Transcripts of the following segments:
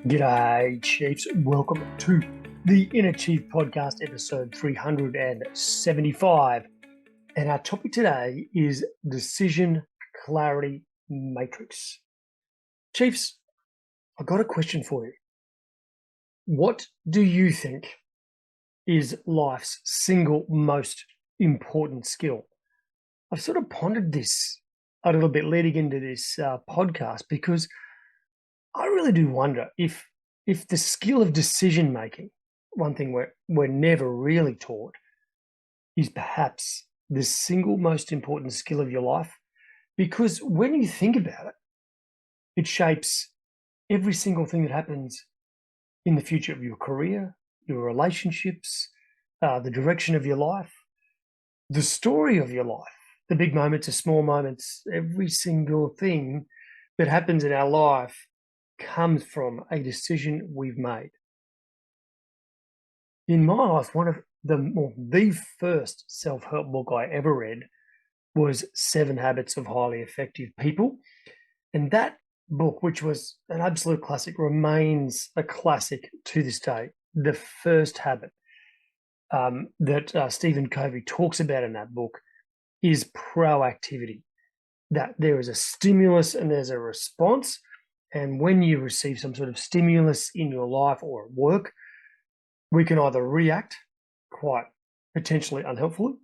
G'day, Chiefs. Welcome to the Inner Chief Podcast, episode 375. And our topic today is Decision Clarity Matrix. Chiefs, I've got a question for you. What do you think is life's single most important skill? I've sort of pondered this a little bit leading into this podcast because I really do wonder if the skill of decision making, one thing we're never really taught, is perhaps the single most important skill of your life. Because when you think about it, it shapes every single thing that happens in the future of your career, your relationships, the direction of your life, the story of your life, the big moments, the small moments, every single thing that happens in our life comes from a decision we've made. In my life, one of the first self-help book I ever read was 7 Habits of Highly Effective People. And that book, which was an absolute classic, remains a classic to this day. The first habit that Stephen Covey talks about in that book is proactivity, that there is a stimulus and there's a response. And when you receive some sort of stimulus in your life or at work, we can either react quite potentially unhelpfully,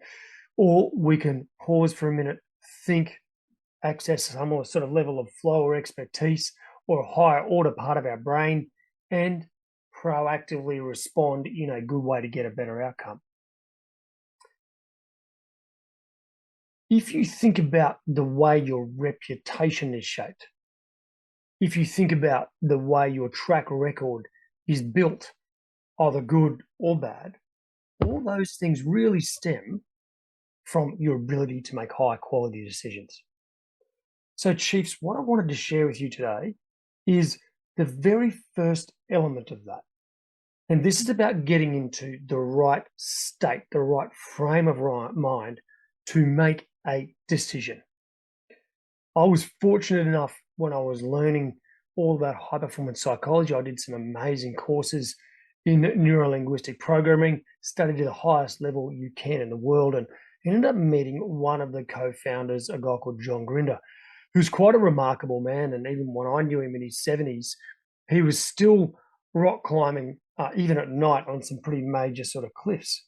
or we can pause for a minute, think, access some more sort of level of flow or expertise or a higher order part of our brain, and proactively respond in a good way to get a better outcome. If you think about the way your reputation is shaped, if you think about the way your track record is built, either good or bad, all those things really stem from your ability to make high quality decisions. So, Chiefs, what I wanted to share with you today is the very first element of that. And this is about getting into the right state, the right frame of mind to make a decision. I was fortunate enough when I was learning all about high performance psychology. I did some amazing courses in neuro-linguistic programming, studied to the highest level you can in the world, and ended up meeting one of the co-founders, a guy called John Grinder, who's quite a remarkable man. And even when I knew him in his 70s, he was still rock climbing, even at night, on some pretty major sort of cliffs.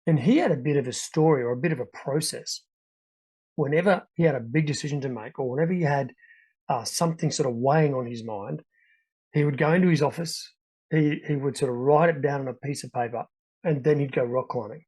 And he had a bit of a story or a bit of a process. Whenever he had a big decision to make, or whenever he had something sort of weighing on his mind, he would go into his office, he would sort of write it down on a piece of paper, and then he'd go rock climbing.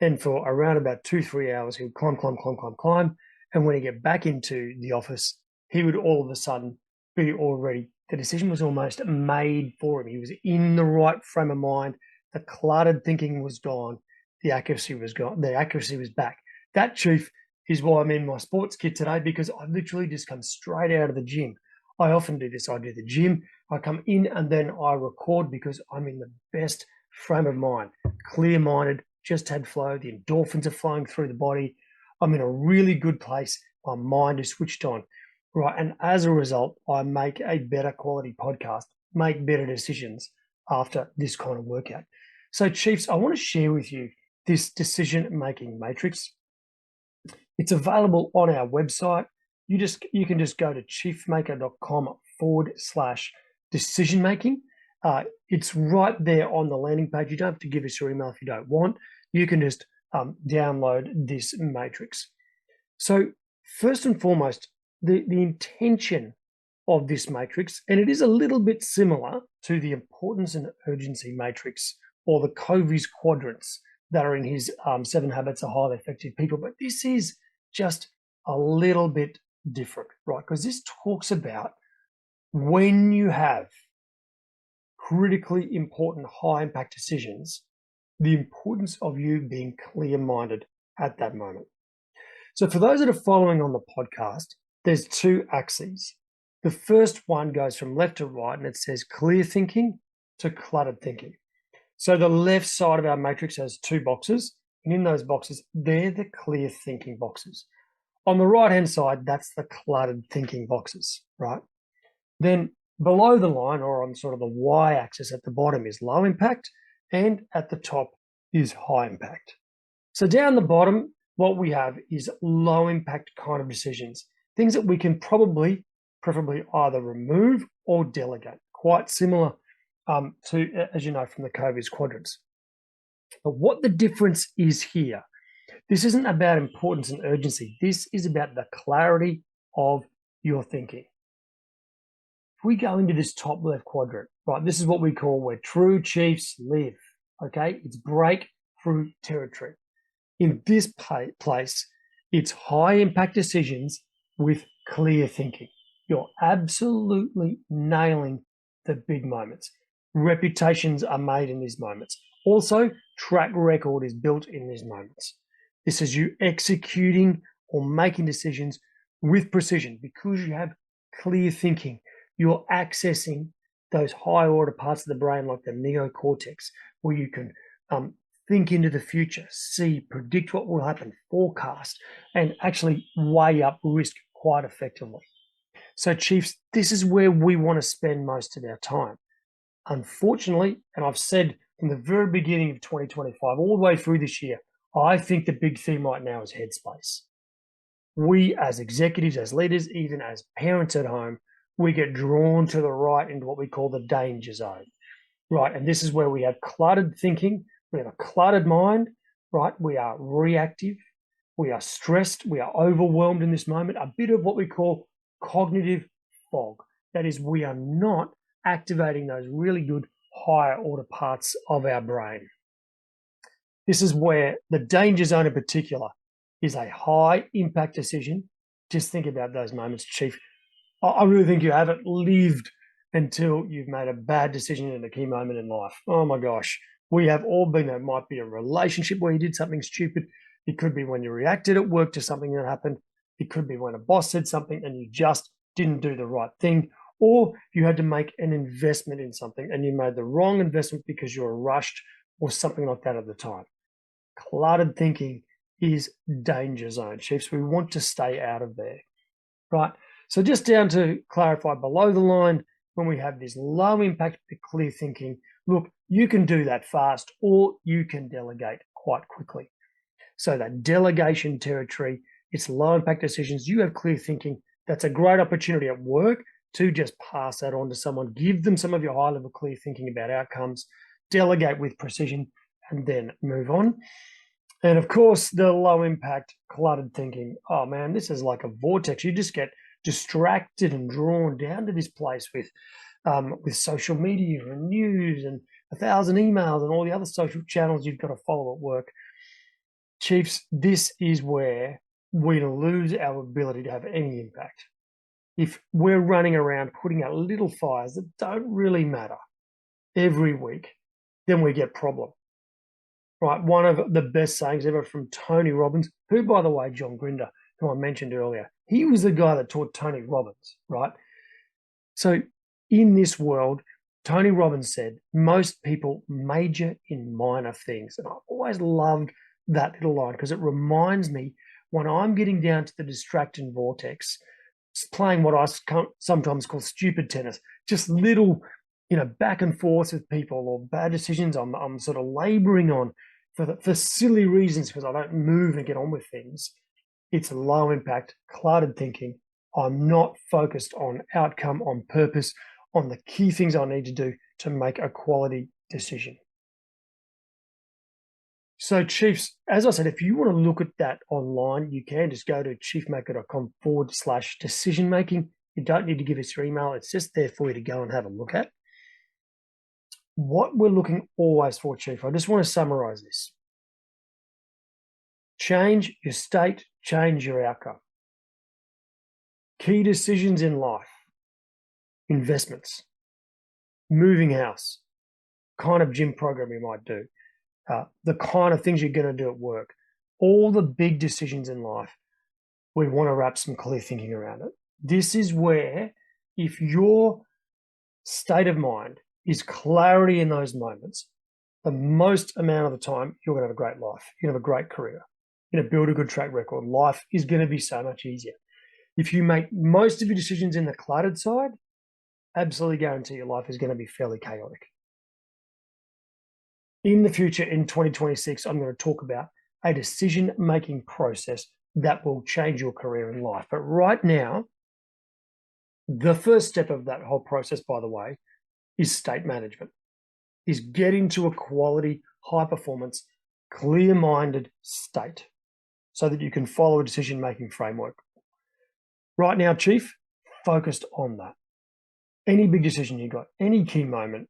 And for around about 2-3 hours, he would climb. And when he get back into the office, he would all of a sudden be already, the decision was almost made for him. He was in the right frame of mind. The cluttered thinking was gone. The accuracy was gone. The accuracy was back. That, Chief, is why I'm in my sports kit today, because I literally just come straight out of the gym. I often do this. I do the gym, I come in and then I record because I'm in the best frame of mind, clear-minded, just had flow. The endorphins are flowing through the body. I'm in a really good place. My mind is switched on, right? And as a result, I make a better quality podcast, make better decisions after this kind of workout. So, Chiefs, I want to share with you this decision-making matrix. It's available on our website. You can just go to chiefmaker.com/decision making. It's right there on the landing page. You don't have to give us your email if you don't want. You can just download this matrix. So first and foremost, the intention of this matrix, and it is a little bit similar to the importance and urgency matrix or the Covey's quadrants that are in his 7 Habits of Highly Effective People. But this is just a little bit different, right? Because this talks about when you have critically important high impact decisions, the importance of you being clear-minded at that moment. So for those that are following on the podcast, there's 2 axes. The first one goes from left to right, and it says clear thinking to cluttered thinking. So the left side of our matrix has 2 boxes, and in those boxes, they're the clear thinking boxes. On the right-hand side, that's the cluttered thinking boxes, right? Then Below the line, or on sort of the y-axis at the bottom, is low impact, and at the top is high impact. So down the bottom, what we have is low impact kind of decisions, things that we can preferably either remove or delegate, quite similar to, as you know, from the Covey's quadrants. But what the difference is here, this isn't about importance and urgency. This is about the clarity of your thinking. If we go into this top left quadrant, right, this is what we call where true chiefs live, okay? It's breakthrough territory. In this place, it's high impact decisions with clear thinking. You're absolutely nailing the big moments. Reputations are made in these moments. Also, track record is built in these moments. This is you executing or making decisions with precision because you have clear thinking. You're accessing those high order parts of the brain like the neocortex, where you can think into the future, see, predict what will happen, forecast, and actually weigh up risk quite effectively. So, Chiefs, this is where we want to spend most of our time. Unfortunately, and I've said from the very beginning of 2025, all the way through this year, I think the big theme right now is headspace. We as executives, as leaders, even as parents at home, we get drawn to the right into what we call the danger zone, right? And this is where we have cluttered thinking, we have a cluttered mind, right? We are reactive, we are stressed, we are overwhelmed in this moment, a bit of what we call cognitive fog. That is, we are not activating those really good higher order parts of our brain. This is where the danger zone in particular is a high impact decision. Just think about those moments, Chief. I really think you haven't lived until you've made a bad decision in a key moment in life. Oh my gosh. We have all been there. It might be a relationship where you did something stupid. It could be when you reacted at work to something that happened. It could be when a boss said something and you just didn't do the right thing. Or you had to make an investment in something and you made the wrong investment because you were rushed or something like that at the time. Cluttered thinking is danger zone, Chiefs. We want to stay out of there, right? So just down to clarify below the line, when we have this low impact but clear thinking, look, you can do that fast or you can delegate quite quickly. So that delegation territory, it's low impact decisions. You have clear thinking. That's a great opportunity at work to just pass that on to someone, give them some of your high level clear thinking about outcomes, delegate with precision, and then move on. And of course, the low impact cluttered thinking. Oh man, this is like a vortex. You just get distracted and drawn down to this place with social media and news and 1,000 emails and all the other social channels you've got to follow at work. Chiefs, this is where we lose our ability to have any impact. If we're running around putting out little fires that don't really matter every week, then we get problem. Right, one of the best sayings ever from Tony Robbins, who, by the way, John Grinder, who I mentioned earlier, he was the guy that taught Tony Robbins, right? So in this world, Tony Robbins said, most people major in minor things. And I've always loved that little line because it reminds me when I'm getting down to the distraction vortex, playing what I sometimes call stupid tennis, just little, back and forth with people or bad decisions I'm sort of laboring on for silly reasons because I don't move and get on with things. It's low impact, cluttered thinking. I'm not focused on outcome, on purpose, on the key things I need to do to make a quality decision. So Chiefs, as I said, if you want to look at that online, you can just go to chiefmaker.com/decision making. You don't need to give us your email. It's just there for you to go and have a look at. What we're looking always for, Chief, I just want to summarize this. Change your state, change your outcome. Key decisions in life, investments, moving house, kind of gym program you might do, the kind of things you're going to do at work, all the big decisions in life, we want to wrap some clear thinking around it. This is where, if your state of mind is clarity in those moments, the most amount of the time, you're going to have a great life. You're going to have a great career. You're going to build a good track record. Life is going to be so much easier. If you make most of your decisions in the cluttered side, absolutely guarantee your life is going to be fairly chaotic. In the future, in 2026, I'm going to talk about a decision-making process that will change your career and life. But right now, the first step of that whole process, by the way, is state management, is getting to a quality, high-performance, clear-minded state so that you can follow a decision-making framework. Right now, Chief, focused on that. Any big decision you got, any key moment,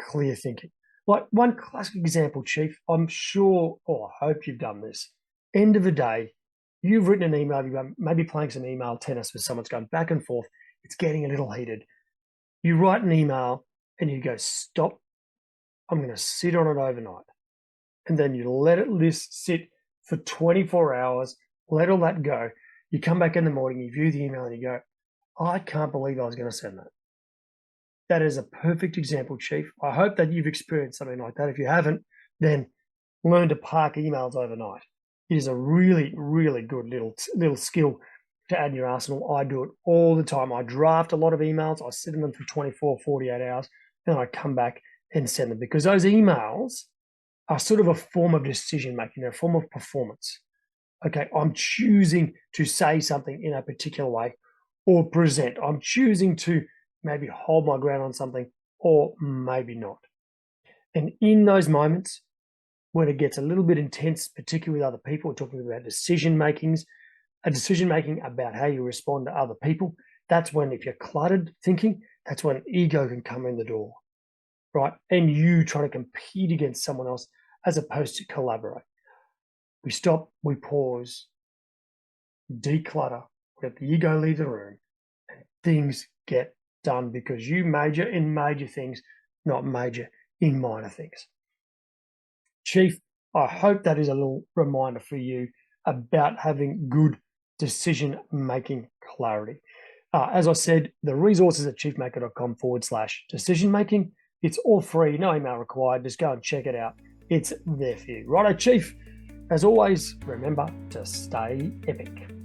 clear thinking. Like one classic example, Chief, I'm sure, or I hope you've done this. End of the day, you've written an email, you're maybe playing some email tennis with someone's going back and forth, it's getting a little heated. You write an email and you go, stop, I'm going to sit on it overnight. And then you let it sit for 24 hours, let all that go. You come back in the morning, you view the email and you go, I can't believe I was going to send that. That is a perfect example, Chief. I hope that you've experienced something like that. If you haven't, then learn to park emails overnight. It is a really, really good little skill to add in your arsenal. I do it all the time. I draft a lot of emails. I sit in them for 24, 48 hours, then I come back and send them because those emails are sort of a form of decision making. They're a form of performance. Okay, I'm choosing to say something in a particular way or present. I'm choosing to maybe hold my ground on something or maybe not. And in those moments when it gets a little bit intense, particularly with other people, we're talking about decision making about how you respond to other people. That's when, if you're cluttered thinking, that's when ego can come in the door, right? And you try to compete against someone else as opposed to collaborate. We stop, we pause, declutter, let the ego leave the room, and things get done because you major in major things, not major in minor things. Chief, I hope that is a little reminder for you about having good decision-making clarity. As I said, the resources at chiefmaker.com/decision-making. It's all free, no email required. Just go and check it out. It's there for you. Righto, Chief. As always, remember to stay epic.